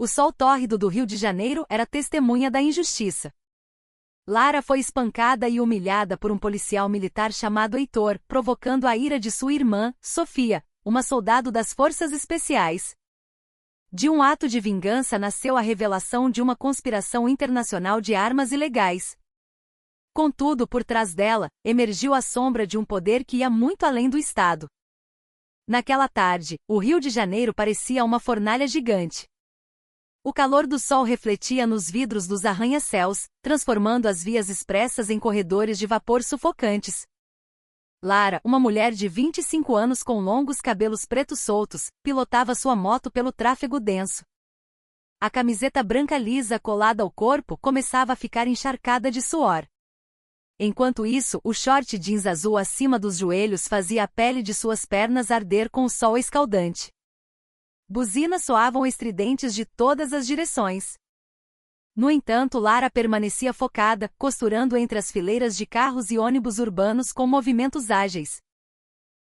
O sol tórrido do Rio de Janeiro era testemunha da injustiça. Lara foi espancada e humilhada por um policial militar chamado Heitor, provocando a ira de sua irmã, Sofia, uma soldado das Forças Especiais. De um ato de vingança nasceu a revelação de uma conspiração internacional de armas ilegais. Contudo, por trás dela, emergiu a sombra de um poder que ia muito além do Estado. Naquela tarde, o Rio de Janeiro parecia uma fornalha gigante. O calor do sol refletia nos vidros dos arranha-céus, transformando as vias expressas em corredores de vapor sufocantes. Lara, uma mulher de 25 anos com longos cabelos pretos soltos, pilotava sua moto pelo tráfego denso. A camiseta branca lisa colada ao corpo começava a ficar encharcada de suor. Enquanto isso, o short jeans azul acima dos joelhos fazia a pele de suas pernas arder com o sol escaldante. Buzinas soavam estridentes de todas as direções. No entanto, Lara permanecia focada, costurando entre as fileiras de carros e ônibus urbanos com movimentos ágeis.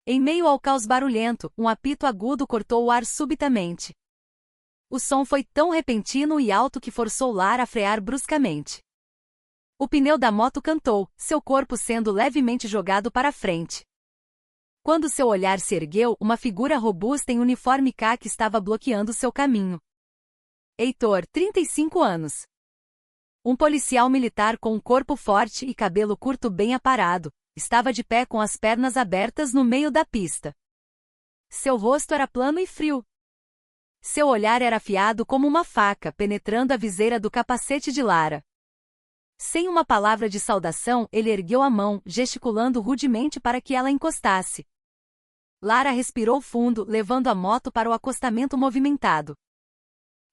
Em meio ao caos barulhento, um apito agudo cortou o ar subitamente. O som foi tão repentino e alto que forçou Lara a frear bruscamente. O pneu da moto cantou, seu corpo sendo levemente jogado para frente. Quando seu olhar se ergueu, uma figura robusta em uniforme caque estava bloqueando seu caminho. Heitor, 35 anos. Um policial militar com um corpo forte e cabelo curto bem aparado, estava de pé com as pernas abertas no meio da pista. Seu rosto era plano e frio. Seu olhar era afiado como uma faca, penetrando a viseira do capacete de Lara. Sem uma palavra de saudação, ele ergueu a mão, gesticulando rudemente para que ela encostasse. Lara respirou fundo, levando a moto para o acostamento movimentado.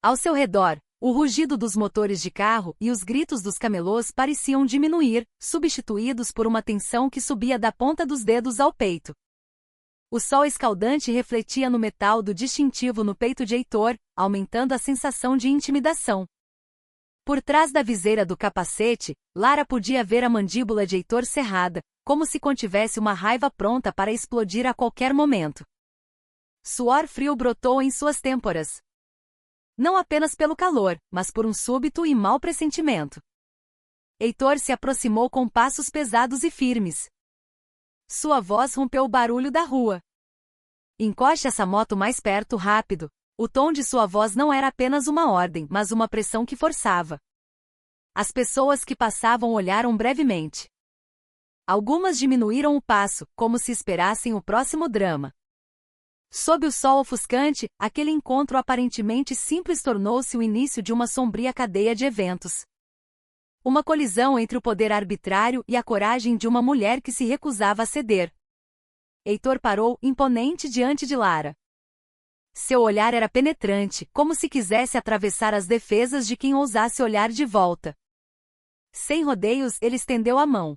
Ao seu redor, o rugido dos motores de carro e os gritos dos camelôs pareciam diminuir, substituídos por uma tensão que subia da ponta dos dedos ao peito. O sol escaldante refletia no metal do distintivo no peito de Heitor, aumentando a sensação de intimidação. Por trás da viseira do capacete, Lara podia ver a mandíbula de Heitor cerrada, como se contivesse uma raiva pronta para explodir a qualquer momento. Suor frio brotou em suas têmporas. Não apenas pelo calor, mas por um súbito e mau pressentimento. Heitor se aproximou com passos pesados e firmes. Sua voz rompeu o barulho da rua. Encoste essa moto mais perto rápido. O tom de sua voz não era apenas uma ordem, mas uma pressão que forçava. As pessoas que passavam olharam brevemente. Algumas diminuíram o passo, como se esperassem o próximo drama. Sob o sol ofuscante, aquele encontro aparentemente simples tornou-se o início de uma sombria cadeia de eventos. Uma colisão entre o poder arbitrário e a coragem de uma mulher que se recusava a ceder. Heitor parou, imponente diante de Lara. Seu olhar era penetrante, como se quisesse atravessar as defesas de quem ousasse olhar de volta. Sem rodeios, ele estendeu a mão.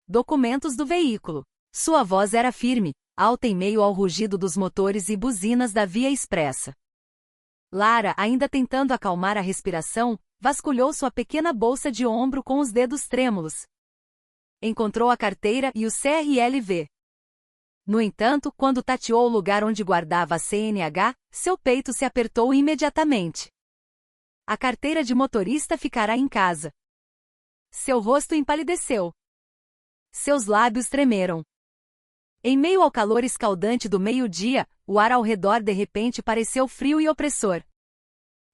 Documentos do veículo. Sua voz era firme, alta em meio ao rugido dos motores e buzinas da via expressa. Lara, ainda tentando acalmar a respiração, vasculhou sua pequena bolsa de ombro com os dedos trêmulos. Encontrou a carteira e o CRLV. No entanto, quando tateou o lugar onde guardava a CNH, seu peito se apertou imediatamente. A carteira de motorista ficará em casa. Seu rosto empalideceu. Seus lábios tremeram. Em meio ao calor escaldante do meio-dia, o ar ao redor de repente pareceu frio e opressor.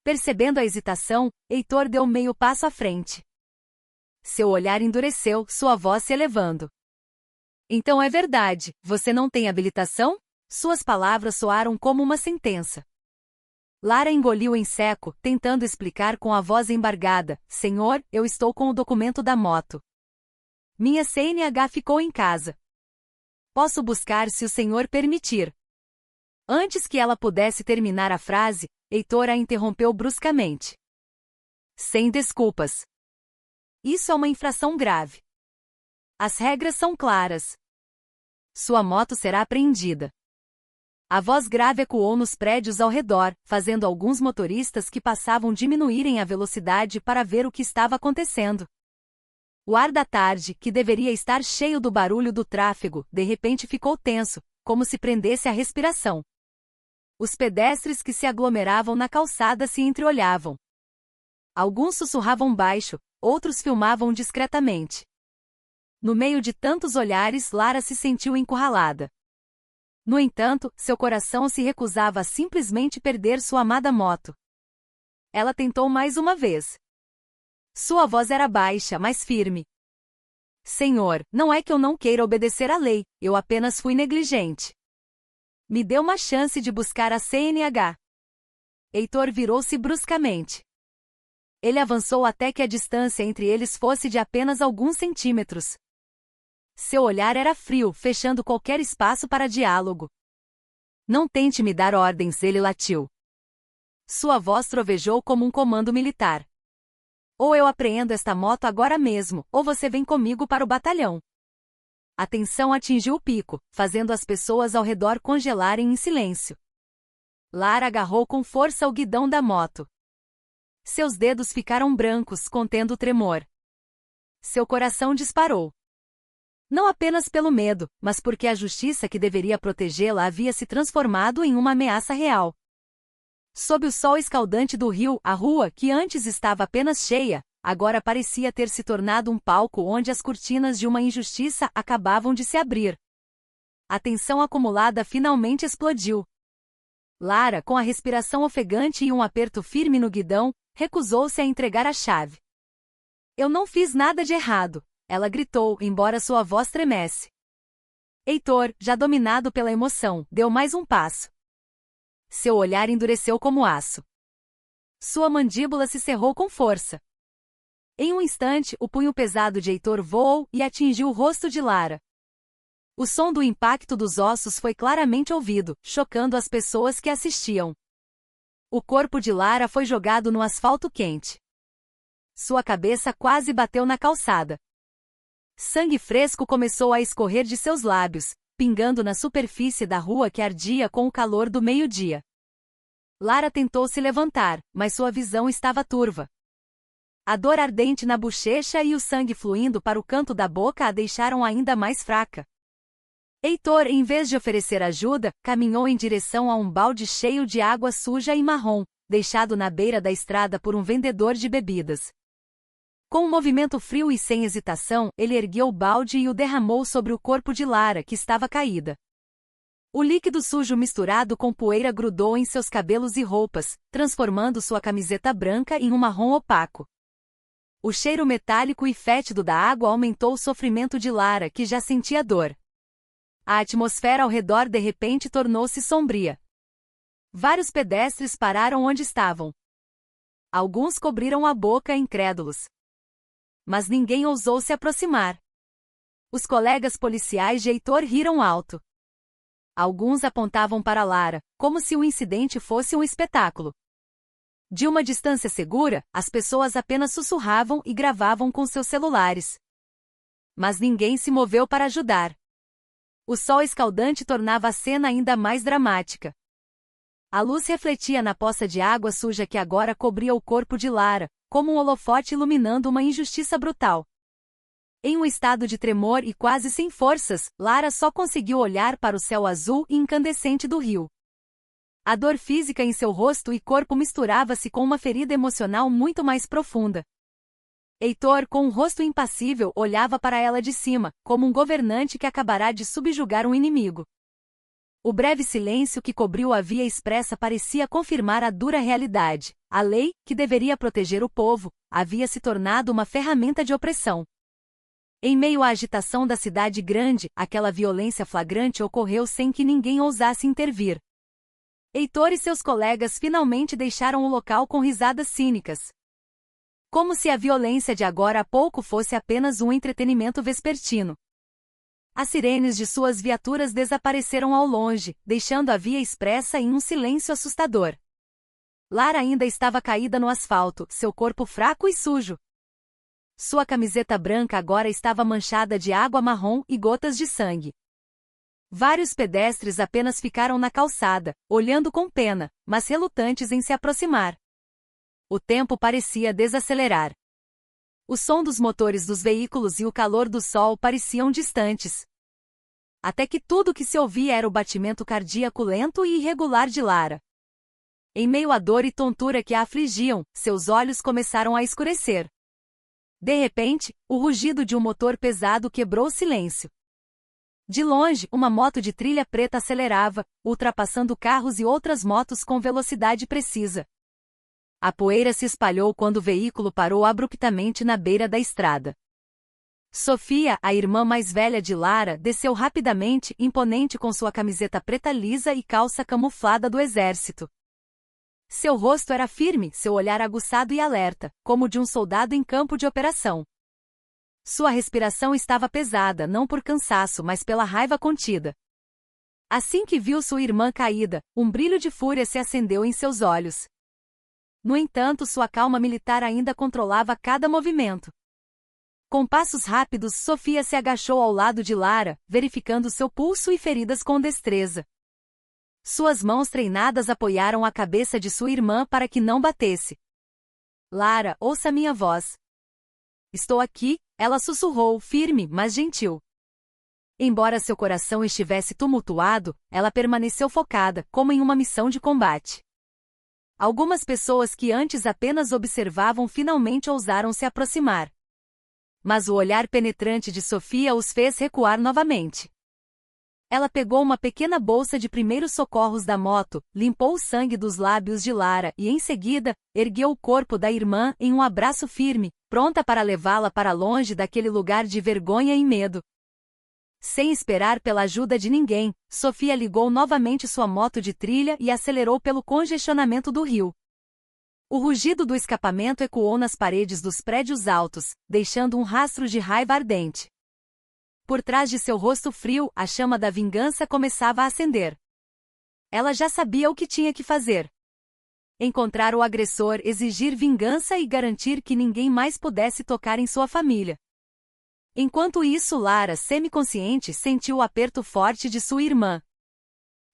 Percebendo a hesitação, Heitor deu meio passo à frente. Seu olhar endureceu, sua voz se elevando. Então é verdade, você não tem habilitação? Suas palavras soaram como uma sentença. Lara engoliu em seco, tentando explicar com a voz embargada: Senhor, eu estou com o documento da moto. Minha CNH ficou em casa. Posso buscar se o senhor permitir. Antes que ela pudesse terminar a frase, Heitor a interrompeu bruscamente. Sem desculpas. Isso é uma infração grave. As regras são claras. Sua moto será apreendida. A voz grave ecoou nos prédios ao redor, fazendo alguns motoristas que passavam diminuírem a velocidade para ver o que estava acontecendo. O ar da tarde, que deveria estar cheio do barulho do tráfego, de repente ficou tenso, como se prendesse a respiração. Os pedestres que se aglomeravam na calçada se entreolhavam. Alguns sussurravam baixo, outros filmavam discretamente. No meio de tantos olhares, Lara se sentiu encurralada. No entanto, seu coração se recusava a simplesmente perder sua amada moto. Ela tentou mais uma vez. Sua voz era baixa, mas firme. Senhor, não é que eu não queira obedecer à lei, eu apenas fui negligente. Me dê uma chance de buscar a CNH. Heitor virou-se bruscamente. Ele avançou até que a distância entre eles fosse de apenas alguns centímetros. Seu olhar era frio, fechando qualquer espaço para diálogo. Não tente me dar ordens, ele latiu. Sua voz trovejou como um comando militar. Ou eu apreendo esta moto agora mesmo, ou você vem comigo para o batalhão. A tensão atingiu o pico, fazendo as pessoas ao redor congelarem em silêncio. Lara agarrou com força o guidão da moto. Seus dedos ficaram brancos, contendo o tremor. Seu coração disparou. Não apenas pelo medo, mas porque a justiça que deveria protegê-la havia se transformado em uma ameaça real. Sob o sol escaldante do rio, a rua, que antes estava apenas cheia, agora parecia ter se tornado um palco onde as cortinas de uma injustiça acabavam de se abrir. A tensão acumulada finalmente explodiu. Lara, com a respiração ofegante e um aperto firme no guidão, recusou-se a entregar a chave. Eu não fiz nada de errado, ela gritou, embora sua voz tremesse. Heitor, já dominado pela emoção, deu mais um passo. Seu olhar endureceu como aço. Sua mandíbula se cerrou com força. Em um instante, o punho pesado de Heitor voou e atingiu o rosto de Lara. O som do impacto dos ossos foi claramente ouvido, chocando as pessoas que assistiam. O corpo de Lara foi jogado no asfalto quente. Sua cabeça quase bateu na calçada. Sangue fresco começou a escorrer de seus lábios, pingando na superfície da rua que ardia com o calor do meio-dia. Lara tentou se levantar, mas sua visão estava turva. A dor ardente na bochecha e o sangue fluindo para o canto da boca a deixaram ainda mais fraca. Heitor, em vez de oferecer ajuda, caminhou em direção a um balde cheio de água suja e marrom, deixado na beira da estrada por um vendedor de bebidas. Com um movimento frio e sem hesitação, ele ergueu o balde e o derramou sobre o corpo de Lara, que estava caída. O líquido sujo misturado com poeira grudou em seus cabelos e roupas, transformando sua camiseta branca em um marrom opaco. O cheiro metálico e fétido da água aumentou o sofrimento de Lara, que já sentia dor. A atmosfera ao redor de repente tornou-se sombria. Vários pedestres pararam onde estavam. Alguns cobriram a boca incrédulos. Mas ninguém ousou se aproximar. Os colegas policiais de Heitor riram alto. Alguns apontavam para Lara, como se o incidente fosse um espetáculo. De uma distância segura, as pessoas apenas sussurravam e gravavam com seus celulares. Mas ninguém se moveu para ajudar. O sol escaldante tornava a cena ainda mais dramática. A luz refletia na poça de água suja que agora cobria o corpo de Lara, como um holofote iluminando uma injustiça brutal. Em um estado de tremor e quase sem forças, Lara só conseguiu olhar para o céu azul e incandescente do rio. A dor física em seu rosto e corpo misturava-se com uma ferida emocional muito mais profunda. Heitor, com um rosto impassível, olhava para ela de cima, como um governante que acabará de subjugar um inimigo. O breve silêncio que cobriu a via expressa parecia confirmar a dura realidade. A lei, que deveria proteger o povo, havia se tornado uma ferramenta de opressão. Em meio à agitação da cidade grande, aquela violência flagrante ocorreu sem que ninguém ousasse intervir. Heitor e seus colegas finalmente deixaram o local com risadas cínicas. Como se a violência de agora a pouco fosse apenas um entretenimento vespertino. As sirenes de suas viaturas desapareceram ao longe, deixando a via expressa em um silêncio assustador. Lara ainda estava caída no asfalto, seu corpo fraco e sujo. Sua camiseta branca agora estava manchada de água marrom e gotas de sangue. Vários pedestres apenas ficaram na calçada, olhando com pena, mas relutantes em se aproximar. O tempo parecia desacelerar. O som dos motores dos veículos e o calor do sol pareciam distantes. até que tudo que se ouvia era o batimento cardíaco lento e irregular de Lara. Em meio à dor e tontura que a afligiam, seus olhos começaram a escurecer. De repente, o rugido de um motor pesado quebrou o silêncio. De longe, uma moto de trilha preta acelerava, ultrapassando carros e outras motos com velocidade precisa. A poeira se espalhou quando o veículo parou abruptamente na beira da estrada. Sofia, a irmã mais velha de Lara, desceu rapidamente, imponente com sua camiseta preta lisa e calça camuflada do exército. Seu rosto era firme, seu olhar aguçado e alerta, como o de um soldado em campo de operação. Sua respiração estava pesada, não por cansaço, mas pela raiva contida. Assim que viu sua irmã caída, um brilho de fúria se acendeu em seus olhos. No entanto, sua calma militar ainda controlava cada movimento. Com passos rápidos, Sofia se agachou ao lado de Lara, verificando seu pulso e feridas com destreza. Suas mãos treinadas apoiaram a cabeça de sua irmã para que não batesse. Lara, ouça minha voz. Estou aqui, ela sussurrou, firme, mas gentil. Embora seu coração estivesse tumultuado, ela permaneceu focada, como em uma missão de combate. Algumas pessoas que antes apenas observavam finalmente ousaram se aproximar. Mas o olhar penetrante de Sofia os fez recuar novamente. Ela pegou uma pequena bolsa de primeiros socorros da moto, limpou o sangue dos lábios de Lara e, em seguida, ergueu o corpo da irmã em um abraço firme, pronta para levá-la para longe daquele lugar de vergonha e medo. Sem esperar pela ajuda de ninguém, Sofia ligou novamente sua moto de trilha e acelerou pelo congestionamento do rio. O rugido do escapamento ecoou nas paredes dos prédios altos, deixando um rastro de raiva ardente. Por trás de seu rosto frio, a chama da vingança começava a acender. Ela já sabia o que tinha que fazer. Encontrar o agressor, exigir vingança e garantir que ninguém mais pudesse tocar em sua família. Enquanto isso, Lara, semiconsciente, sentiu o aperto forte de sua irmã.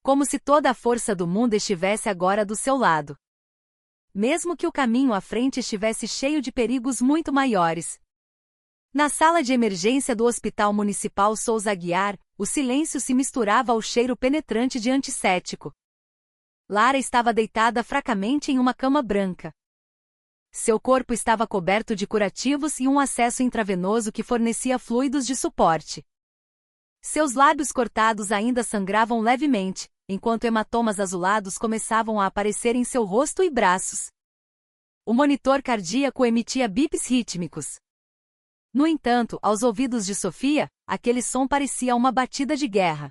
Como se toda a força do mundo estivesse agora do seu lado. Mesmo que o caminho à frente estivesse cheio de perigos muito maiores. Na sala de emergência do Hospital Municipal Souza Aguiar, o silêncio se misturava ao cheiro penetrante de antisséptico. Lara estava deitada fracamente em uma cama branca. Seu corpo estava coberto de curativos e um acesso intravenoso que fornecia fluidos de suporte. Seus lábios cortados ainda sangravam levemente, enquanto hematomas azulados começavam a aparecer em seu rosto e braços. O monitor cardíaco emitia bips rítmicos. No entanto, aos ouvidos de Sofia, aquele som parecia uma batida de guerra.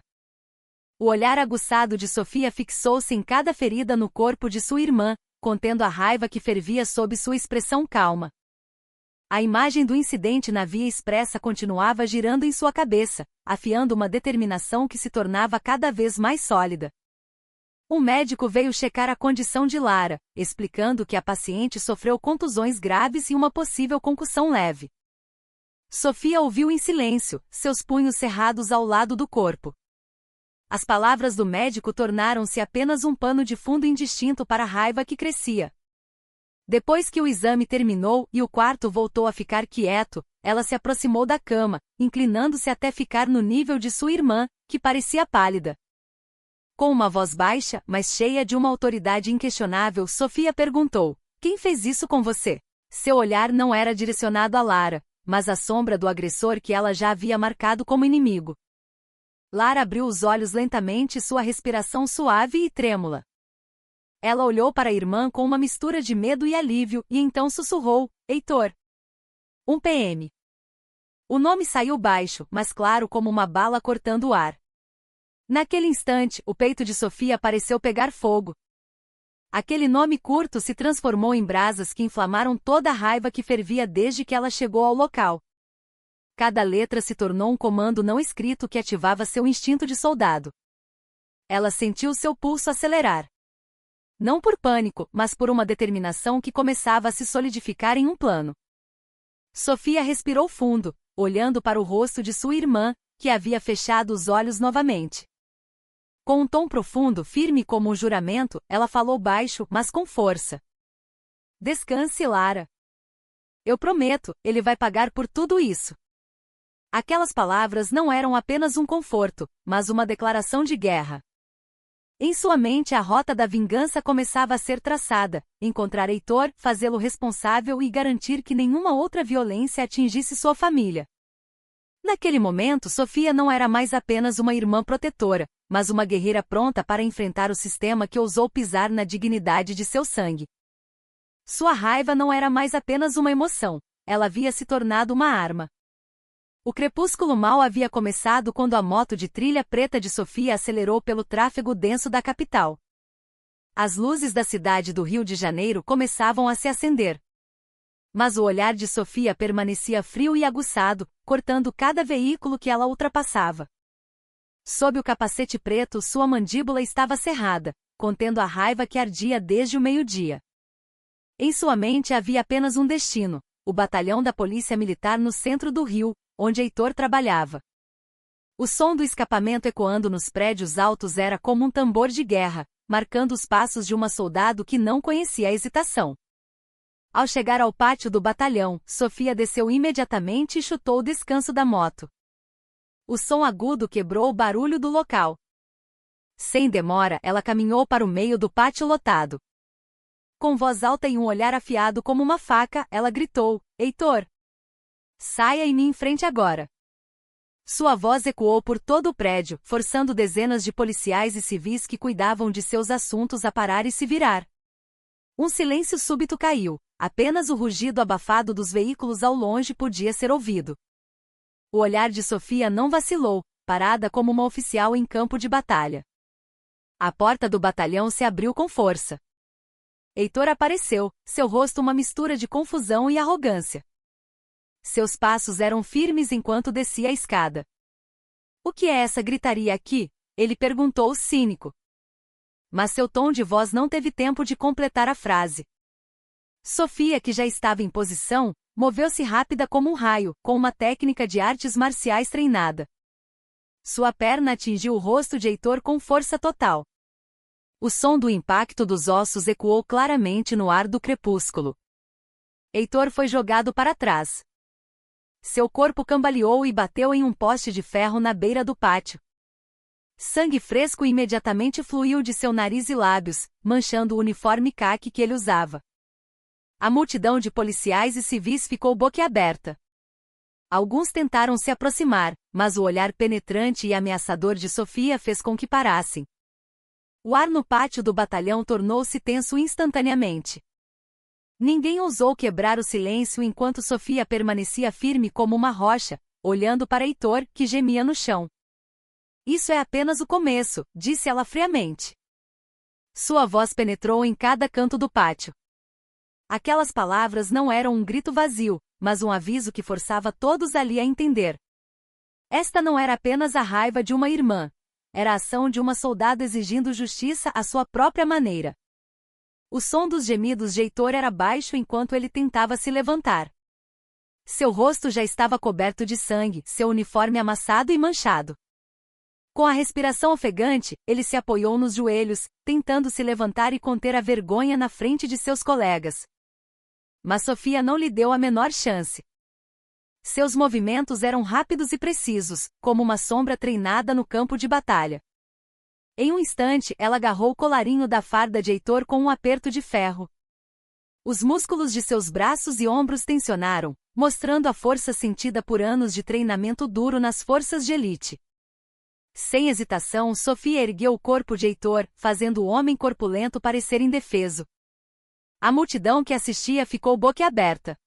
O olhar aguçado de Sofia fixou-se em cada ferida no corpo de sua irmã, contendo a raiva que fervia sob sua expressão calma. A imagem do incidente na via expressa continuava girando em sua cabeça, afiando uma determinação que se tornava cada vez mais sólida. Um médico veio checar a condição de Lara, explicando que a paciente sofreu contusões graves e uma possível concussão leve. Sofia ouviu em silêncio, seus punhos cerrados ao lado do corpo. As palavras do médico tornaram-se apenas um pano de fundo indistinto para a raiva que crescia. Depois que o exame terminou e o quarto voltou a ficar quieto, ela se aproximou da cama, inclinando-se até ficar no nível de sua irmã, que parecia pálida. Com uma voz baixa, mas cheia de uma autoridade inquestionável, Sofia perguntou: "Quem fez isso com você?" Seu olhar não era direcionado a Lara, mas à sombra do agressor que ela já havia marcado como inimigo. Lara abriu os olhos lentamente, sua respiração suave e trêmula. Ela olhou para a irmã com uma mistura de medo e alívio, e então sussurrou: "Heitor." Um PM. O nome saiu baixo, mas claro como uma bala cortando o ar. Naquele instante, o peito de Sofia pareceu pegar fogo. Aquele nome curto se transformou em brasas que inflamaram toda a raiva que fervia desde que ela chegou ao local. Cada letra se tornou um comando não escrito que ativava seu instinto de soldado. Ela sentiu seu pulso acelerar. Não por pânico, mas por uma determinação que começava a se solidificar em um plano. Sofia respirou fundo, olhando para o rosto de sua irmã, que havia fechado os olhos novamente. Com um tom profundo, firme como um juramento, ela falou baixo, mas com força: "Descanse, Lara. Eu prometo, ele vai pagar por tudo isso." Aquelas palavras não eram apenas um conforto, mas uma declaração de guerra. Em sua mente a rota da vingança começava a ser traçada: encontrar Heitor, fazê-lo responsável e garantir que nenhuma outra violência atingisse sua família. Naquele momento, Sofia não era mais apenas uma irmã protetora, mas uma guerreira pronta para enfrentar o sistema que ousou pisar na dignidade de seu sangue. Sua raiva não era mais apenas uma emoção, ela havia se tornado uma arma. O crepúsculo mal havia começado quando a moto de trilha preta de Sofia acelerou pelo tráfego denso da capital. As luzes da cidade do Rio de Janeiro começavam a se acender. Mas o olhar de Sofia permanecia frio e aguçado, cortando cada veículo que ela ultrapassava. Sob o capacete preto, sua mandíbula estava cerrada, contendo a raiva que ardia desde o meio-dia. Em sua mente havia apenas um destino: o batalhão da Polícia Militar no centro do Rio, onde Heitor trabalhava. O som do escapamento ecoando nos prédios altos era como um tambor de guerra, marcando os passos de uma soldado que não conhecia a hesitação. Ao chegar ao pátio do batalhão, Sofia desceu imediatamente e chutou o descanso da moto. O som agudo quebrou o barulho do local. Sem demora, ela caminhou para o meio do pátio lotado. Com voz alta e um olhar afiado como uma faca, ela gritou: "Heitor! Saia e me enfrente agora." Sua voz ecoou por todo o prédio, forçando dezenas de policiais e civis que cuidavam de seus assuntos a parar e se virar. Um silêncio súbito caiu, apenas o rugido abafado dos veículos ao longe podia ser ouvido. O olhar de Sofia não vacilou, parada como uma oficial em campo de batalha. A porta do batalhão se abriu com força. Heitor apareceu, seu rosto uma mistura de confusão e arrogância. Seus passos eram firmes enquanto descia a escada. "O que é essa gritaria aqui?" ele perguntou cínico. Mas seu tom de voz não teve tempo de completar a frase. Sofia, que já estava em posição, moveu-se rápida como um raio, com uma técnica de artes marciais treinada. Sua perna atingiu o rosto de Heitor com força total. O som do impacto dos ossos ecoou claramente no ar do crepúsculo. Heitor foi jogado para trás. Seu corpo cambaleou e bateu em um poste de ferro na beira do pátio. Sangue fresco imediatamente fluiu de seu nariz e lábios, manchando o uniforme caque que ele usava. A multidão de policiais e civis ficou boquiaberta. Alguns tentaram se aproximar, mas o olhar penetrante e ameaçador de Sofia fez com que parassem. O ar no pátio do batalhão tornou-se tenso instantaneamente. Ninguém ousou quebrar o silêncio enquanto Sofia permanecia firme como uma rocha, olhando para Heitor, que gemia no chão. "Isso é apenas o começo", disse ela friamente. Sua voz penetrou em cada canto do pátio. Aquelas palavras não eram um grito vazio, mas um aviso que forçava todos ali a entender. Esta não era apenas a raiva de uma irmã. Era a ação de uma soldada exigindo justiça à sua própria maneira. O som dos gemidos de Heitor era baixo enquanto ele tentava se levantar. Seu rosto já estava coberto de sangue, seu uniforme amassado e manchado. Com a respiração ofegante, ele se apoiou nos joelhos, tentando se levantar e conter a vergonha na frente de seus colegas. Mas Sofia não lhe deu a menor chance. Seus movimentos eram rápidos e precisos, como uma sombra treinada no campo de batalha. Em um instante, ela agarrou o colarinho da farda de Heitor com um aperto de ferro. Os músculos de seus braços e ombros tensionaram, mostrando a força sentida por anos de treinamento duro nas forças de elite. Sem hesitação, Sofia ergueu o corpo de Heitor, fazendo o homem corpulento parecer indefeso. A multidão que assistia ficou boquiaberta.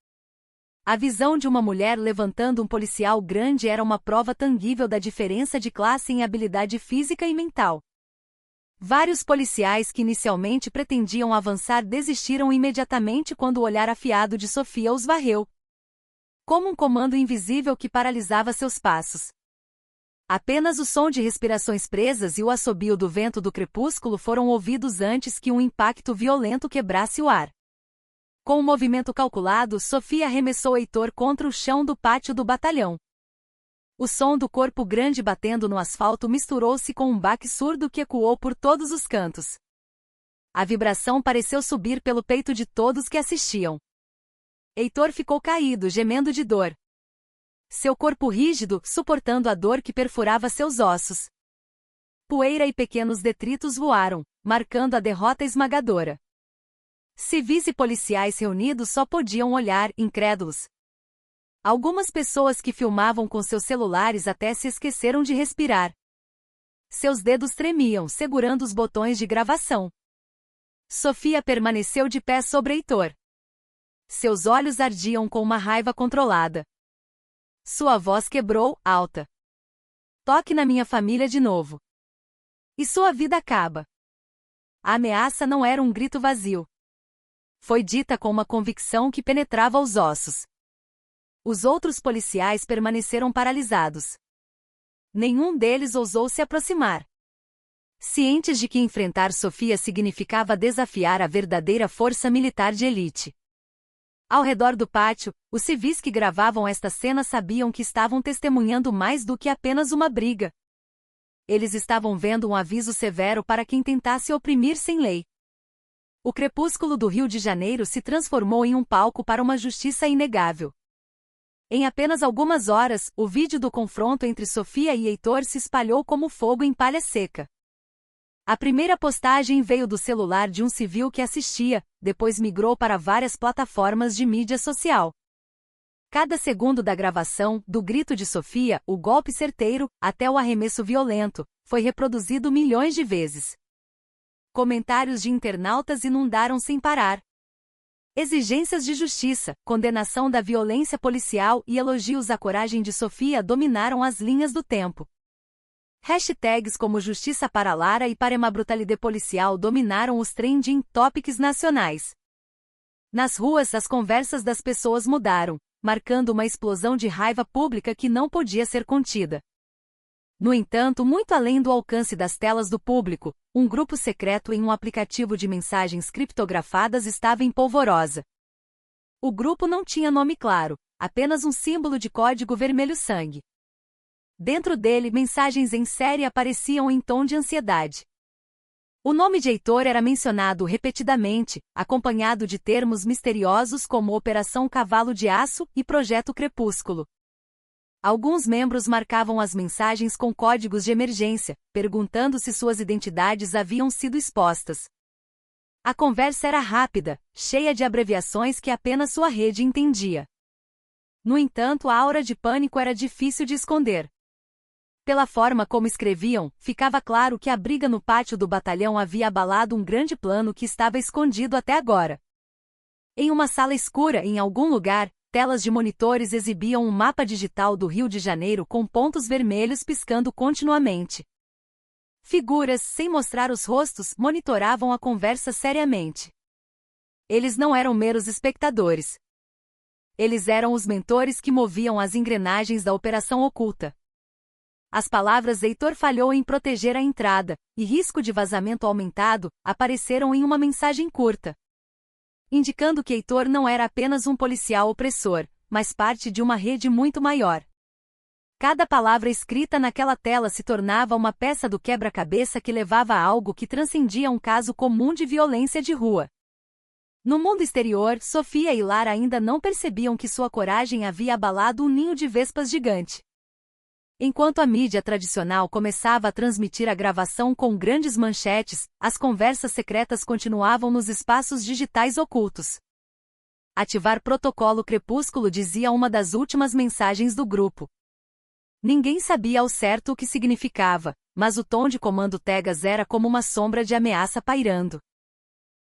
A visão de uma mulher levantando um policial grande era uma prova tangível da diferença de classe em habilidade física e mental. Vários policiais que inicialmente pretendiam avançar desistiram imediatamente quando o olhar afiado de Sofia os varreu. Como um comando invisível que paralisava seus passos. Apenas o som de respirações presas e o assobio do vento do crepúsculo foram ouvidos antes que um impacto violento quebrasse o ar. Com um movimento calculado, Sofia arremessou Heitor contra o chão do pátio do batalhão. O som do corpo grande batendo no asfalto misturou-se com um baque surdo que ecoou por todos os cantos. A vibração pareceu subir pelo peito de todos que assistiam. Heitor ficou caído, gemendo de dor. Seu corpo rígido, suportando a dor que perfurava seus ossos. Poeira e pequenos detritos voaram, marcando a derrota esmagadora. Civis e policiais reunidos só podiam olhar, incrédulos. Algumas pessoas que filmavam com seus celulares até se esqueceram de respirar. Seus dedos tremiam, segurando os botões de gravação. Sofia permaneceu de pé sobre Heitor. Seus olhos ardiam com uma raiva controlada. Sua voz quebrou, alta. Toque na minha família de novo. E sua vida acaba. A ameaça não era um grito vazio. Foi dita com uma convicção que penetrava os ossos. Os outros policiais permaneceram paralisados. Nenhum deles ousou se aproximar. Cientes de que enfrentar Sofia significava desafiar a verdadeira força militar de elite. Ao redor do pátio, os civis que gravavam esta cena sabiam que estavam testemunhando mais do que apenas uma briga. Eles estavam vendo um aviso severo para quem tentasse oprimir sem lei. O crepúsculo do Rio de Janeiro se transformou em um palco para uma justiça inegável. Em apenas algumas horas, o vídeo do confronto entre Sofia e Heitor se espalhou como fogo em palha seca. A primeira postagem veio do celular de um civil que assistia, depois migrou para várias plataformas de mídia social. Cada segundo da gravação, do grito de Sofia, o golpe certeiro, até o arremesso violento, foi reproduzido milhões de vezes. Comentários de internautas inundaram sem parar. Exigências de justiça, condenação da violência policial e elogios à coragem de Sofia dominaram as linhas do tempo. Hashtags como Justiça para Lara e para uma brutalidade policial dominaram os trending topics nacionais. Nas ruas, as conversas das pessoas mudaram, marcando uma explosão de raiva pública que não podia ser contida. No entanto, muito além do alcance das telas do público, um grupo secreto em um aplicativo de mensagens criptografadas estava em polvorosa. O grupo não tinha nome claro, apenas um símbolo de código vermelho sangue. Dentro dele, mensagens em série apareciam em tom de ansiedade. O nome de Heitor era mencionado repetidamente, acompanhado de termos misteriosos como Operação Cavalo de Aço e Projeto Crepúsculo. Alguns membros marcavam as mensagens com códigos de emergência, perguntando se suas identidades haviam sido expostas. A conversa era rápida, cheia de abreviações que apenas sua rede entendia. No entanto, a aura de pânico era difícil de esconder. Pela forma como escreviam, ficava claro que a briga no pátio do batalhão havia abalado um grande plano que estava escondido até agora. Em uma sala escura, em algum lugar, telas de monitores exibiam um mapa digital do Rio de Janeiro com pontos vermelhos piscando continuamente. Figuras, sem mostrar os rostos, monitoravam a conversa seriamente. Eles não eram meros espectadores. Eles eram os mentores que moviam as engrenagens da operação oculta. As palavras Heitor falhou em proteger a entrada, e risco de vazamento aumentado, apareceram em uma mensagem curta, indicando que Heitor não era apenas um policial opressor, mas parte de uma rede muito maior. Cada palavra escrita naquela tela se tornava uma peça do quebra-cabeça que levava a algo que transcendia um caso comum de violência de rua. No mundo exterior, Sofia e Lara ainda não percebiam que sua coragem havia abalado um ninho de vespas gigante. Enquanto a mídia tradicional começava a transmitir a gravação com grandes manchetes, as conversas secretas continuavam nos espaços digitais ocultos. Ativar protocolo Crepúsculo, dizia uma das últimas mensagens do grupo. Ninguém sabia ao certo o que significava, mas o tom de comando Tegas era como uma sombra de ameaça pairando.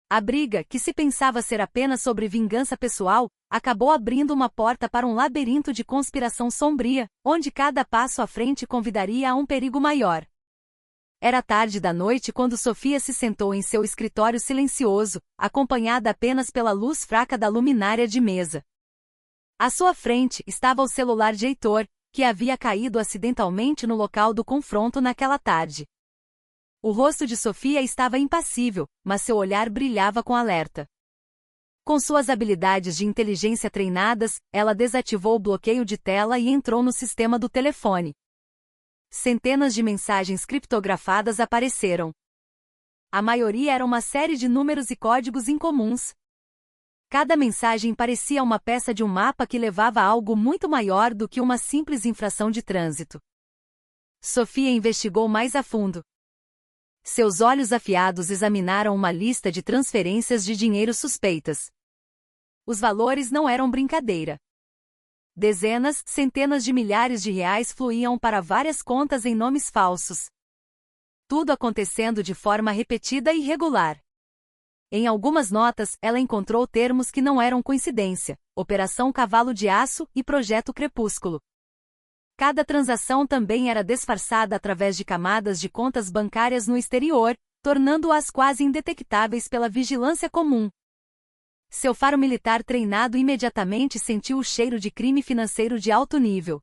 A briga, que se pensava ser apenas sobre vingança pessoal, acabou abrindo uma porta para um labirinto de conspiração sombria, onde cada passo à frente convidaria a um perigo maior. Era tarde da noite quando Sofia se sentou em seu escritório silencioso, acompanhada apenas pela luz fraca da luminária de mesa. À sua frente estava o celular de Heitor, que havia caído acidentalmente no local do confronto naquela tarde. O rosto de Sofia estava impassível, mas seu olhar brilhava com alerta. Com suas habilidades de inteligência treinadas, ela desativou o bloqueio de tela e entrou no sistema do telefone. Centenas de mensagens criptografadas apareceram. A maioria era uma série de números e códigos incomuns. Cada mensagem parecia uma peça de um mapa que levava a algo muito maior do que uma simples infração de trânsito. Sofia investigou mais a fundo. Seus olhos afiados examinaram uma lista de transferências de dinheiro suspeitas. Os valores não eram brincadeira. Dezenas, centenas de milhares de reais fluíam para várias contas em nomes falsos. Tudo acontecendo de forma repetida e regular. Em algumas notas, ela encontrou termos que não eram coincidência: Operação Cavalo de Aço e Projeto Crepúsculo. Cada transação também era disfarçada através de camadas de contas bancárias no exterior, tornando-as quase indetectáveis pela vigilância comum. Seu faro militar treinado imediatamente sentiu o cheiro de crime financeiro de alto nível.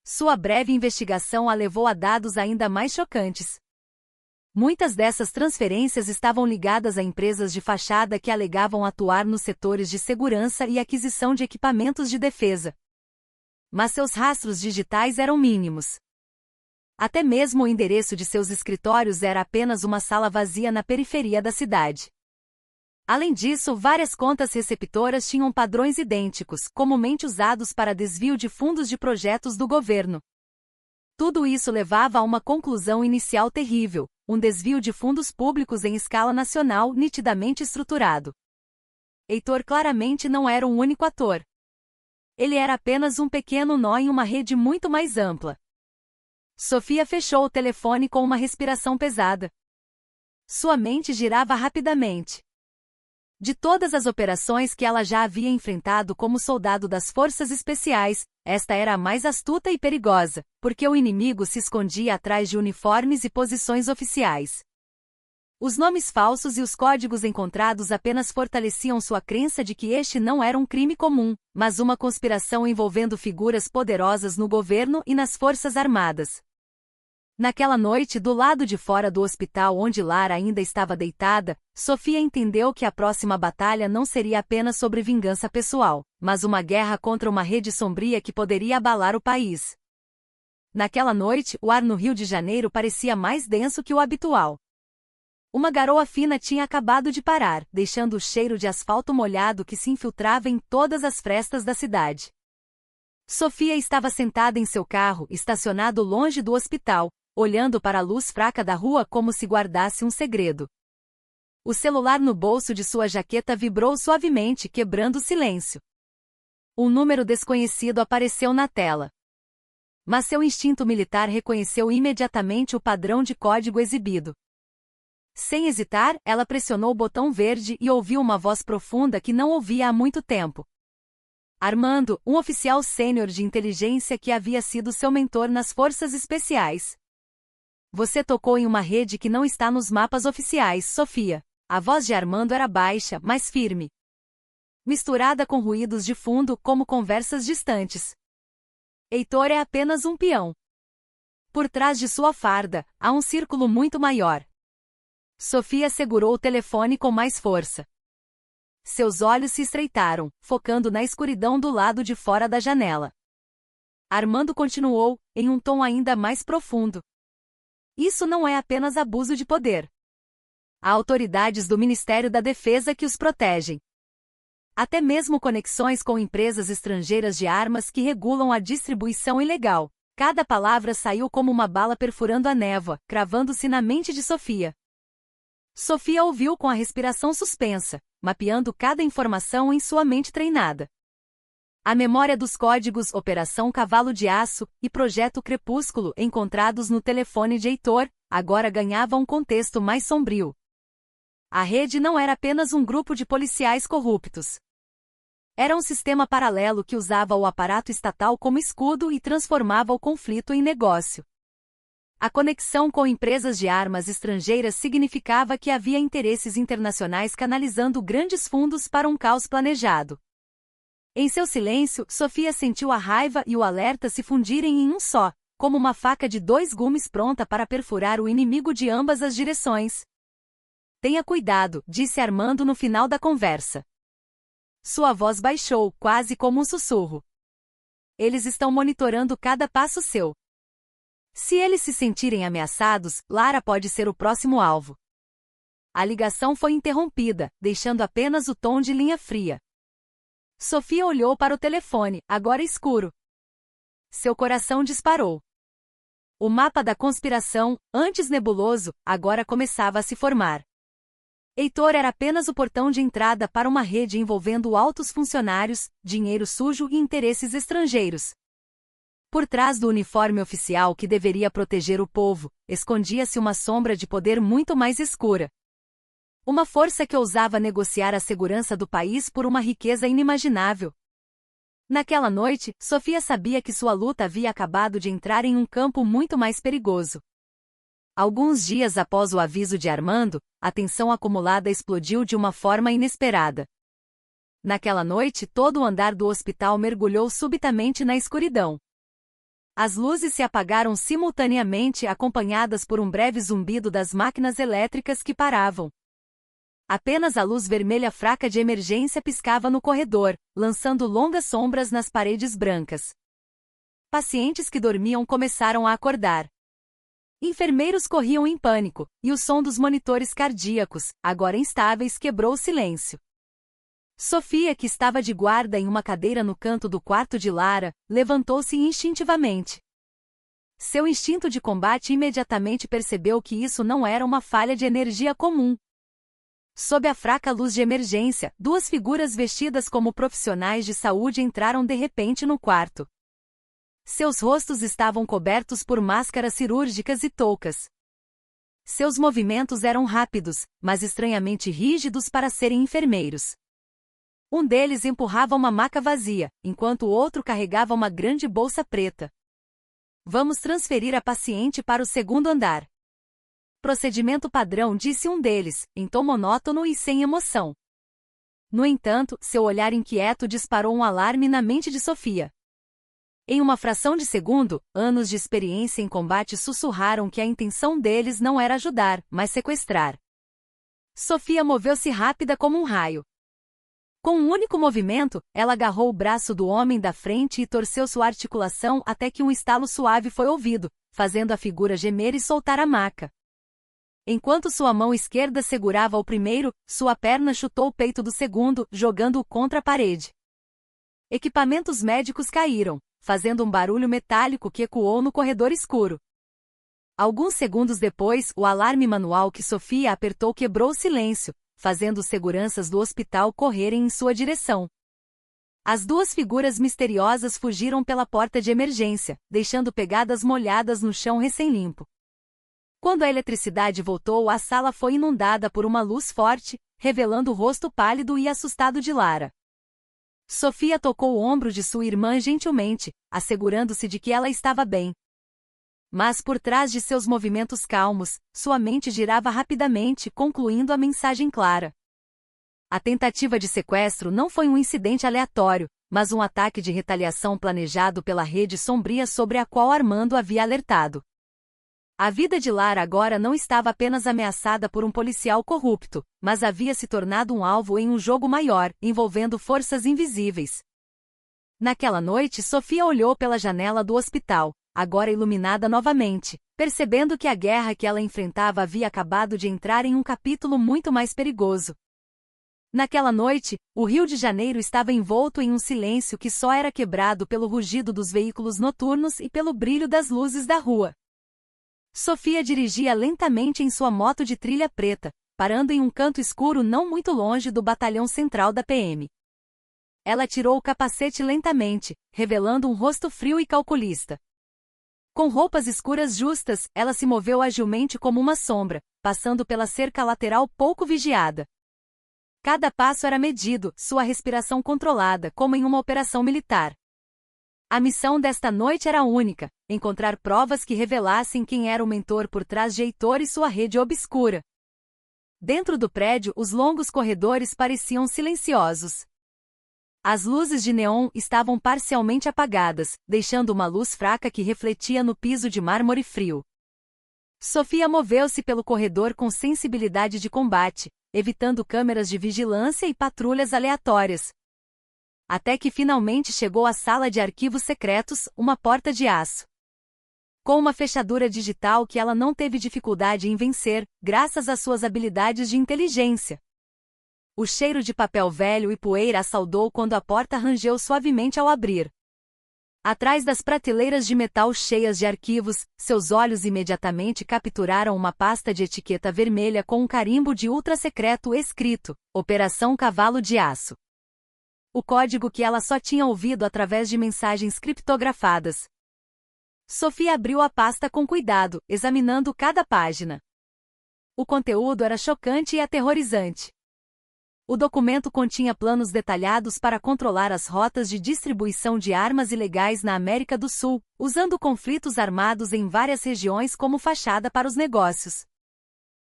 Sua breve investigação a levou a dados ainda mais chocantes. Muitas dessas transferências estavam ligadas a empresas de fachada que alegavam atuar nos setores de segurança e aquisição de equipamentos de defesa. Mas seus rastros digitais eram mínimos. Até mesmo o endereço de seus escritórios era apenas uma sala vazia na periferia da cidade. Além disso, várias contas receptoras tinham padrões idênticos, comumente usados para desvio de fundos de projetos do governo. Tudo isso levava a uma conclusão inicial terrível: um desvio de fundos públicos em escala nacional nitidamente estruturado. Heitor claramente não era um único ator. Ele era apenas um pequeno nó em uma rede muito mais ampla. Sofia fechou o telefone com uma respiração pesada. Sua mente girava rapidamente. De todas as operações que ela já havia enfrentado como soldado das forças especiais, esta era a mais astuta e perigosa, porque o inimigo se escondia atrás de uniformes e posições oficiais. Os nomes falsos e os códigos encontrados apenas fortaleciam sua crença de que este não era um crime comum, mas uma conspiração envolvendo figuras poderosas no governo e nas forças armadas. Naquela noite, do lado de fora do hospital onde Lara ainda estava deitada, Sofia entendeu que a próxima batalha não seria apenas sobre vingança pessoal, mas uma guerra contra uma rede sombria que poderia abalar o país. Naquela noite, o ar no Rio de Janeiro parecia mais denso que o habitual. Uma garoa fina tinha acabado de parar, deixando o cheiro de asfalto molhado que se infiltrava em todas as frestas da cidade. Sofia estava sentada em seu carro, estacionado longe do hospital, olhando para a luz fraca da rua como se guardasse um segredo. O celular no bolso de sua jaqueta vibrou suavemente, quebrando o silêncio. Um número desconhecido apareceu na tela. Mas seu instinto militar reconheceu imediatamente o padrão de código exibido. Sem hesitar, ela pressionou o botão verde e ouviu uma voz profunda que não ouvia há muito tempo. Armando, um oficial sênior de inteligência que havia sido seu mentor nas forças especiais. Você tocou em uma rede que não está nos mapas oficiais, Sofia. A voz de Armando era baixa, mas firme. Misturada com ruídos de fundo, como conversas distantes. Heitor é apenas um peão. Por trás de sua farda, há um círculo muito maior. Sofia segurou o telefone com mais força. Seus olhos se estreitaram, focando na escuridão do lado de fora da janela. Armando continuou, em um tom ainda mais profundo. Isso não é apenas abuso de poder. Há autoridades do Ministério da Defesa que os protegem. Até mesmo conexões com empresas estrangeiras de armas que regulam a distribuição ilegal. Cada palavra saiu como uma bala perfurando a névoa, cravando-se na mente de Sofia. Sofia ouviu com a respiração suspensa, mapeando cada informação em sua mente treinada. A memória dos códigos Operação Cavalo de Aço e Projeto Crepúsculo encontrados no telefone de Heitor, agora ganhava um contexto mais sombrio. A rede não era apenas um grupo de policiais corruptos. Era um sistema paralelo que usava o aparato estatal como escudo e transformava o conflito em negócio. A conexão com empresas de armas estrangeiras significava que havia interesses internacionais canalizando grandes fundos para um caos planejado. Em seu silêncio, Sofia sentiu a raiva e o alerta se fundirem em um só, como uma faca de 2 gumes pronta para perfurar o inimigo de ambas as direções. Tenha cuidado, disse Armando no final da conversa. Sua voz baixou, quase como um sussurro. Eles estão monitorando cada passo seu. Se eles se sentirem ameaçados, Lara pode ser o próximo alvo. a ligação foi interrompida, deixando apenas o tom de linha fria. Sofia olhou para o telefone, agora escuro. Seu coração disparou. O mapa da conspiração, antes nebuloso, agora começava a se formar. Heitor era apenas o portão de entrada para uma rede envolvendo altos funcionários, dinheiro sujo e interesses estrangeiros. Por trás do uniforme oficial que deveria proteger o povo, escondia-se uma sombra de poder muito mais escura. Uma força que ousava negociar a segurança do país por uma riqueza inimaginável. Naquela noite, Sofia sabia que sua luta havia acabado de entrar em um campo muito mais perigoso. Alguns dias após o aviso de Armando, a tensão acumulada explodiu de uma forma inesperada. Naquela noite, todo o andar do hospital mergulhou subitamente na escuridão. As luzes se apagaram simultaneamente, acompanhadas por um breve zumbido das máquinas elétricas que paravam. Apenas a luz vermelha fraca de emergência piscava no corredor, lançando longas sombras nas paredes brancas. Pacientes que dormiam começaram a acordar. Enfermeiros corriam em pânico, e o som dos monitores cardíacos, agora instáveis, quebrou o silêncio. Sofia, que estava de guarda em uma cadeira no canto do quarto de Lara, levantou-se instintivamente. Seu instinto de combate imediatamente percebeu que isso não era uma falha de energia comum. Sob a fraca luz de emergência, duas figuras vestidas como profissionais de saúde entraram de repente no quarto. Seus rostos estavam cobertos por máscaras cirúrgicas e toucas. Seus movimentos eram rápidos, mas estranhamente rígidos para serem enfermeiros. Um deles empurrava uma maca vazia, enquanto o outro carregava uma grande bolsa preta. Vamos transferir a paciente para o segundo andar. Procedimento padrão, disse um deles, em tom monótono e sem emoção. No entanto, seu olhar inquieto disparou um alarme na mente de Sofia. Em uma fração de segundo, anos de experiência em combate sussurraram que a intenção deles não era ajudar, mas sequestrar. Sofia moveu-se rápida como um raio. Com um único movimento, ela agarrou o braço do homem da frente e torceu sua articulação até que um estalo suave foi ouvido, fazendo a figura gemer e soltar a maca. Enquanto sua mão esquerda segurava o primeiro, sua perna chutou o peito do segundo, jogando-o contra a parede. Equipamentos médicos caíram, fazendo um barulho metálico que ecoou no corredor escuro. Alguns segundos depois, o alarme manual que Sofia apertou quebrou o silêncio, fazendo os seguranças do hospital correrem em sua direção. As duas figuras misteriosas fugiram pela porta de emergência, deixando pegadas molhadas no chão recém-limpo. Quando a eletricidade voltou, a sala foi inundada por uma luz forte, revelando o rosto pálido e assustado de Lara. Sofia tocou o ombro de sua irmã gentilmente, assegurando-se de que ela estava bem. Mas por trás de seus movimentos calmos, sua mente girava rapidamente, concluindo a mensagem clara. A tentativa de sequestro não foi um incidente aleatório, mas um ataque de retaliação planejado pela rede sombria sobre a qual Armando havia alertado. A vida de Lara agora não estava apenas ameaçada por um policial corrupto, mas havia se tornado um alvo em um jogo maior, envolvendo forças invisíveis. Naquela noite, Sofia olhou pela janela do hospital, agora iluminada novamente, percebendo que a guerra que ela enfrentava havia acabado de entrar em um capítulo muito mais perigoso. Naquela noite, o Rio de Janeiro estava envolto em um silêncio que só era quebrado pelo rugido dos veículos noturnos e pelo brilho das luzes da rua. Sofia dirigia lentamente em sua moto de trilha preta, parando em um canto escuro não muito longe do batalhão central da PM. Ela tirou o capacete lentamente, revelando um rosto frio e calculista. Com roupas escuras justas, ela se moveu agilmente como uma sombra, passando pela cerca lateral pouco vigiada. Cada passo era medido, sua respiração controlada, como em uma operação militar. A missão desta noite era única: encontrar provas que revelassem quem era o mentor por trás de Heitor e sua rede obscura. Dentro do prédio, os longos corredores pareciam silenciosos. As luzes de neon estavam parcialmente apagadas, deixando uma luz fraca que refletia no piso de mármore frio. Sofia moveu-se pelo corredor com sensibilidade de combate, evitando câmeras de vigilância e patrulhas aleatórias. Até que finalmente chegou à sala de arquivos secretos, uma porta de aço. com uma fechadura digital que ela não teve dificuldade em vencer, graças às suas habilidades de inteligência. O cheiro de papel velho e poeira a saudou quando a porta rangeu suavemente ao abrir. Atrás das prateleiras de metal cheias de arquivos, seus olhos imediatamente capturaram uma pasta de etiqueta vermelha com um carimbo de ultra-secreto escrito: Operação Cavalo de Aço. O código que ela só tinha ouvido através de mensagens criptografadas. Sophia abriu a pasta com cuidado, examinando cada página. O conteúdo era chocante e aterrorizante. O documento continha planos detalhados para controlar as rotas de distribuição de armas ilegais na América do Sul, usando conflitos armados em várias regiões como fachada para os negócios.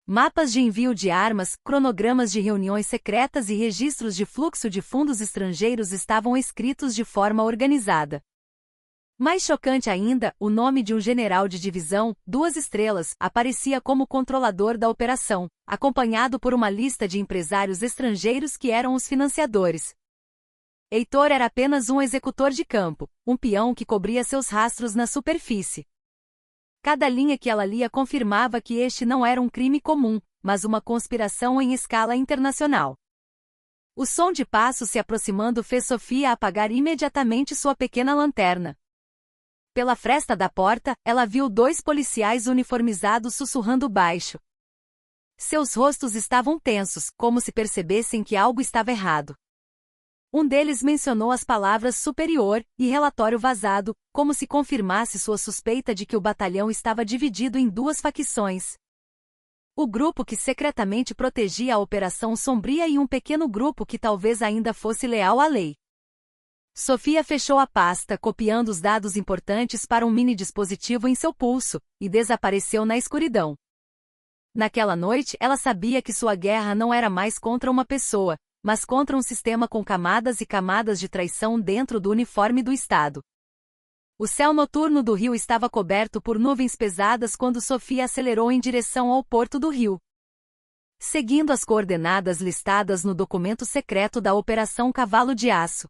Mapas de envio de armas, cronogramas de reuniões secretas e registros de fluxo de fundos estrangeiros estavam escritos de forma organizada. Mais chocante ainda, o nome de um general de divisão, 2 estrelas, aparecia como controlador da operação, acompanhado por uma lista de empresários estrangeiros que eram os financiadores. Heitor era apenas um executor de campo, um peão que cobria seus rastros na superfície. Cada linha que ela lia confirmava que este não era um crime comum, mas uma conspiração em escala internacional. O som de passos se aproximando fez Sophia apagar imediatamente sua pequena lanterna. Pela fresta da porta, ela viu 2 policiais uniformizados sussurrando baixo. Seus rostos estavam tensos, como se percebessem que algo estava errado. Um deles mencionou as palavras superior e relatório vazado, como se confirmasse sua suspeita de que o batalhão estava dividido em 2 facções. O grupo que secretamente protegia a Operação Sombria e um pequeno grupo que talvez ainda fosse leal à lei. Sophia fechou a pasta, copiando os dados importantes para um mini-dispositivo em seu pulso, e desapareceu na escuridão. Naquela noite, ela sabia que sua guerra não era mais contra uma pessoa, mas contra um sistema com camadas e camadas de traição dentro do uniforme do Estado. O céu noturno do rio estava coberto por nuvens pesadas quando Sophia acelerou em direção ao porto do rio. Seguindo as coordenadas listadas no documento secreto da Operação Cavalo de Aço.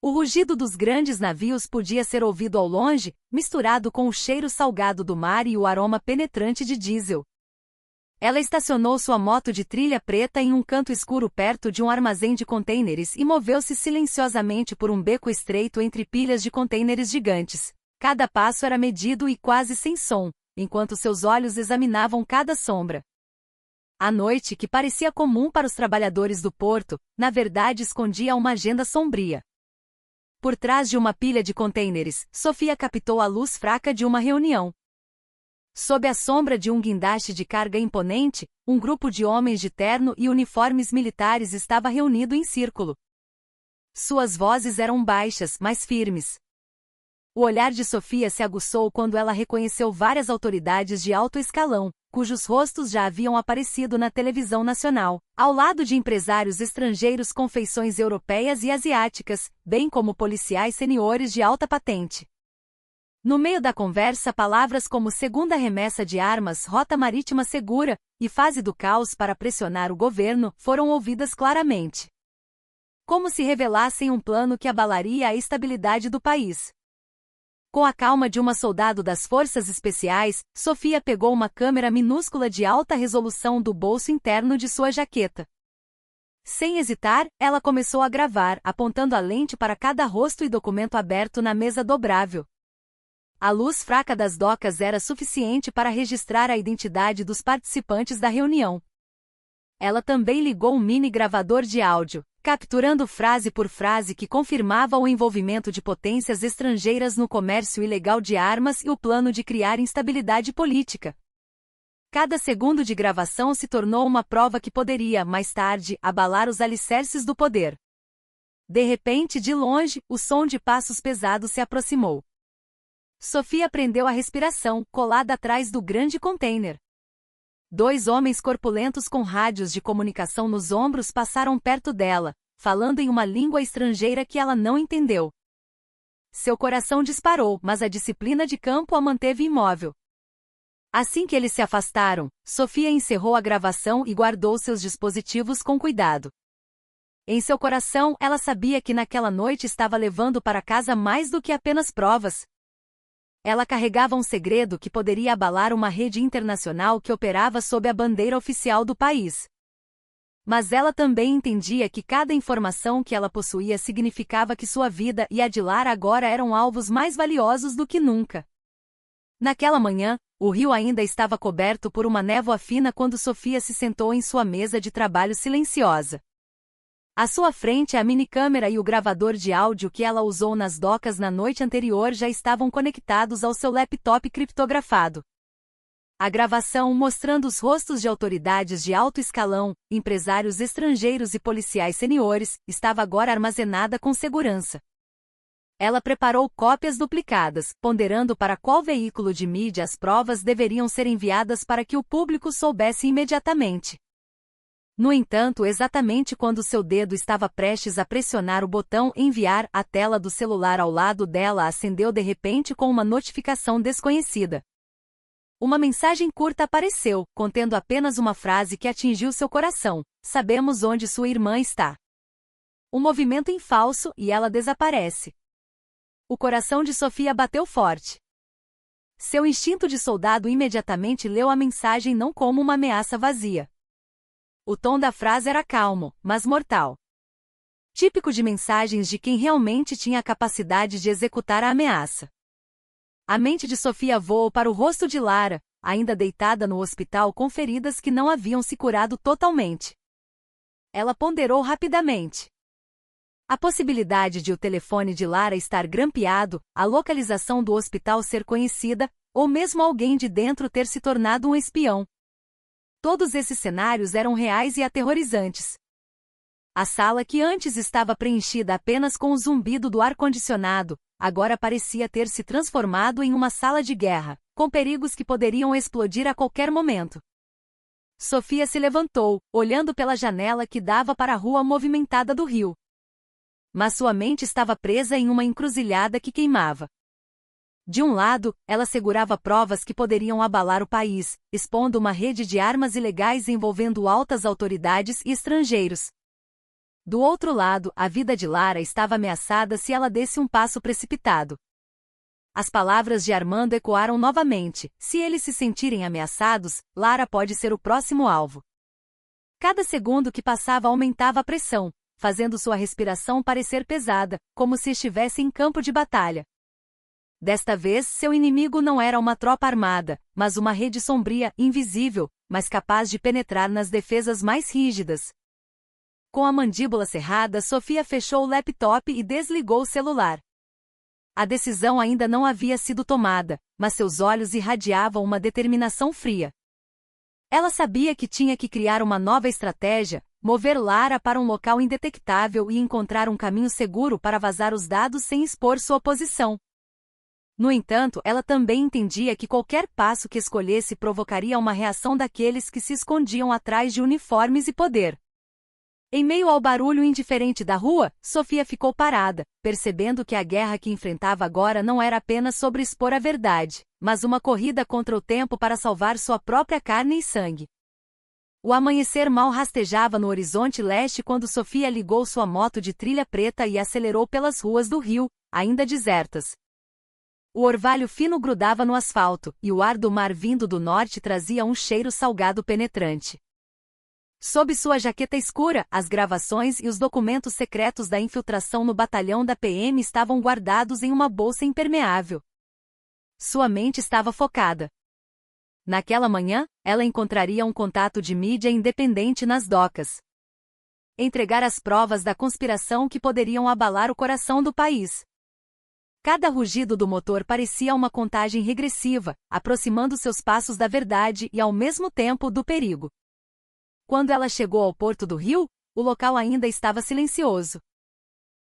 O rugido dos grandes navios podia ser ouvido ao longe, misturado com o cheiro salgado do mar e o aroma penetrante de diesel. Ela estacionou sua moto de trilha preta em um canto escuro perto de um armazém de contêineres e moveu-se silenciosamente por um beco estreito entre pilhas de contêineres gigantes. Cada passo era medido e quase sem som, enquanto seus olhos examinavam cada sombra. A noite, que parecia comum para os trabalhadores do porto, na verdade escondia uma agenda sombria. Por trás de uma pilha de contêineres, Sophia captou a luz fraca de uma reunião. Sob a sombra de um guindaste de carga imponente, um grupo de homens de terno e uniformes militares estava reunido em círculo. Suas vozes eram baixas, mas firmes. O olhar de Sophia se aguçou quando ela reconheceu várias autoridades de alto escalão, cujos rostos já haviam aparecido na televisão nacional, ao lado de empresários estrangeiros com feições europeias e asiáticas, bem como policiais seniores de alta patente. No meio da conversa, palavras como segunda remessa de armas, rota marítima segura e fase do caos para pressionar o governo foram ouvidas claramente. Como se revelassem um plano que abalaria a estabilidade do país. Com a calma de uma soldado das forças especiais, Sophia pegou uma câmera minúscula de alta resolução do bolso interno de sua jaqueta. Sem hesitar, ela começou a gravar, apontando a lente para cada rosto e documento aberto na mesa dobrável. A luz fraca das docas era suficiente para registrar a identidade dos participantes da reunião. Ela também ligou um mini gravador de áudio, capturando frase por frase que confirmava o envolvimento de potências estrangeiras no comércio ilegal de armas e o plano de criar instabilidade política. Cada segundo de gravação se tornou uma prova que poderia, mais tarde, abalar os alicerces do poder. De repente, de longe, o som de passos pesados se aproximou. Sophia prendeu a respiração, colada atrás do grande container. 2 homens corpulentos com rádios de comunicação nos ombros passaram perto dela, falando em uma língua estrangeira que ela não entendeu. Seu coração disparou, mas a disciplina de campo a manteve imóvel. Assim que eles se afastaram, Sophia encerrou a gravação e guardou seus dispositivos com cuidado. Em seu coração, ela sabia que naquela noite estava levando para casa mais do que apenas provas. Ela carregava um segredo que poderia abalar uma rede internacional que operava sob a bandeira oficial do país. Mas ela também entendia que cada informação que ela possuía significava que sua vida e a de Lara agora eram alvos mais valiosos do que nunca. Naquela manhã, o rio ainda estava coberto por uma névoa fina quando Sofia se sentou em sua mesa de trabalho silenciosa. À sua frente, a minicâmera e o gravador de áudio que ela usou nas docas na noite anterior já estavam conectados ao seu laptop criptografado. A gravação, mostrando os rostos de autoridades de alto escalão, empresários estrangeiros e policiais seniores, estava agora armazenada com segurança. Ela preparou cópias duplicadas, ponderando para qual veículo de mídia as provas deveriam ser enviadas para que o público soubesse imediatamente. No entanto, exatamente quando seu dedo estava prestes a pressionar o botão enviar, a tela do celular ao lado dela acendeu de repente com uma notificação desconhecida. Uma mensagem curta apareceu, contendo apenas uma frase que atingiu seu coração: "Sabemos onde sua irmã está." Um movimento em falso e ela desaparece. O coração de Sofia bateu forte. Seu instinto de soldado imediatamente leu a mensagem não como uma ameaça vazia. O tom da frase era calmo, mas mortal. Típico de mensagens de quem realmente tinha a capacidade de executar a ameaça. A mente de Sofia voou para o rosto de Lara, ainda deitada no hospital com feridas que não haviam se curado totalmente. Ela ponderou rapidamente. A possibilidade de o telefone de Lara estar grampeado, a localização do hospital ser conhecida, ou mesmo alguém de dentro ter se tornado um espião. Todos esses cenários eram reais e aterrorizantes. A sala que antes estava preenchida apenas com o zumbido do ar-condicionado, agora parecia ter se transformado em uma sala de guerra, com perigos que poderiam explodir a qualquer momento. Sofia se levantou, olhando pela janela que dava para a rua movimentada do rio. Mas sua mente estava presa em uma encruzilhada que queimava. De um lado, ela segurava provas que poderiam abalar o país, expondo uma rede de armas ilegais envolvendo altas autoridades e estrangeiros. Do outro lado, a vida de Lara estava ameaçada se ela desse um passo precipitado. As palavras de Armando ecoaram novamente: "Se eles se sentirem ameaçados, Lara pode ser o próximo alvo." Cada segundo que passava aumentava a pressão, fazendo sua respiração parecer pesada, como se estivesse em campo de batalha. Desta vez, seu inimigo não era uma tropa armada, mas uma rede sombria, invisível, mas capaz de penetrar nas defesas mais rígidas. Com a mandíbula cerrada, Sofia fechou o laptop e desligou o celular. A decisão ainda não havia sido tomada, mas seus olhos irradiavam uma determinação fria. Ela sabia que tinha que criar uma nova estratégia, mover Lara para um local indetectável e encontrar um caminho seguro para vazar os dados sem expor sua posição. No entanto, ela também entendia que qualquer passo que escolhesse provocaria uma reação daqueles que se escondiam atrás de uniformes e poder. Em meio ao barulho indiferente da rua, Sofia ficou parada, percebendo que a guerra que enfrentava agora não era apenas sobre expor a verdade, mas uma corrida contra o tempo para salvar sua própria carne e sangue. O amanhecer mal rastejava no horizonte leste quando Sofia ligou sua moto de trilha preta e acelerou pelas ruas do rio, ainda desertas. O orvalho fino grudava no asfalto, e o ar do mar vindo do norte trazia um cheiro salgado penetrante. Sob sua jaqueta escura, as gravações e os documentos secretos da infiltração no batalhão da PM estavam guardados em uma bolsa impermeável. Sua mente estava focada. Naquela manhã, ela encontraria um contato de mídia independente nas docas. Entregar as provas da conspiração que poderiam abalar o coração do país. Cada rugido do motor parecia uma contagem regressiva, aproximando seus passos da verdade e ao mesmo tempo do perigo. Quando ela chegou ao porto do rio, o local ainda estava silencioso.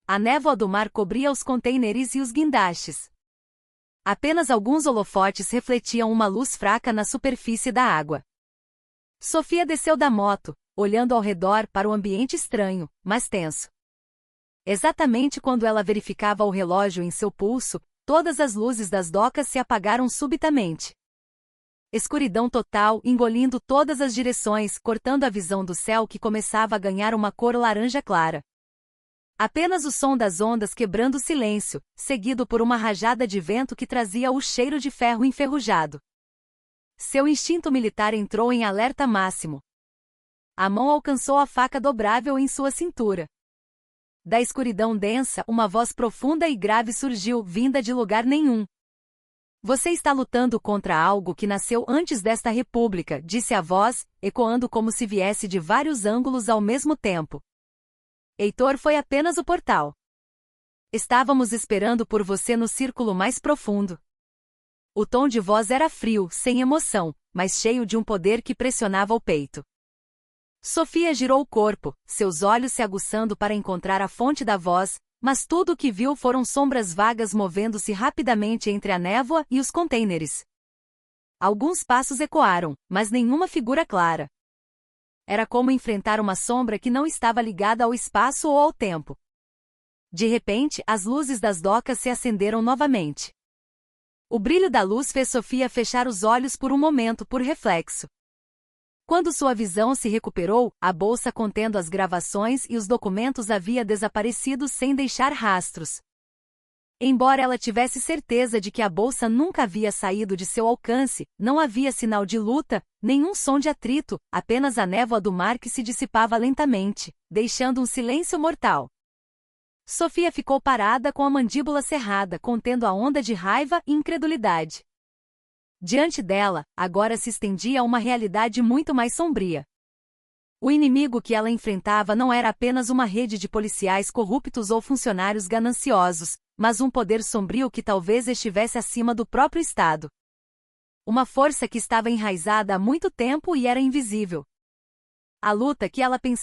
A névoa do mar cobria os contêineres e os guindastes. Apenas alguns holofotes refletiam uma luz fraca na superfície da água. Sofia desceu da moto, olhando ao redor para o ambiente estranho, mas tenso. Exatamente quando ela verificava o relógio em seu pulso, todas as luzes das docas se apagaram subitamente. Escuridão total, engolindo todas as direções, cortando a visão do céu que começava a ganhar uma cor laranja clara. Apenas o som das ondas quebrando o silêncio, seguido por uma rajada de vento que trazia o cheiro de ferro enferrujado. Seu instinto militar entrou em alerta máximo. A mão alcançou a faca dobrável em sua cintura. Da escuridão densa, uma voz profunda e grave surgiu, vinda de lugar nenhum. Você está lutando contra algo que nasceu antes desta república, disse a voz, ecoando como se viesse de vários ângulos ao mesmo tempo. Heitor, foi apenas o portal. Estávamos esperando por você no círculo mais profundo. O tom de voz era frio, sem emoção, mas cheio de um poder que pressionava o peito. Sofia girou o corpo, seus olhos se aguçando para encontrar a fonte da voz, mas tudo o que viu foram sombras vagas movendo-se rapidamente entre a névoa e os contêineres. Alguns passos ecoaram, mas nenhuma figura clara. Era como enfrentar uma sombra que não estava ligada ao espaço ou ao tempo. De repente, as luzes das docas se acenderam novamente. O brilho da luz fez Sofia fechar os olhos por um momento por reflexo. Quando sua visão se recuperou, a bolsa contendo as gravações e os documentos havia desaparecido sem deixar rastros. Embora ela tivesse certeza de que a bolsa nunca havia saído de seu alcance, não havia sinal de luta, nenhum som de atrito, apenas a névoa do mar que se dissipava lentamente, deixando um silêncio mortal. Sofia ficou parada com a mandíbula cerrada, contendo a onda de raiva e incredulidade. Diante dela, agora se estendia uma realidade muito mais sombria. O inimigo que ela enfrentava não era apenas uma rede de policiais corruptos ou funcionários gananciosos, mas um poder sombrio que talvez estivesse acima do próprio Estado. Uma força que estava enraizada há muito tempo e era invisível. A luta que ela pensava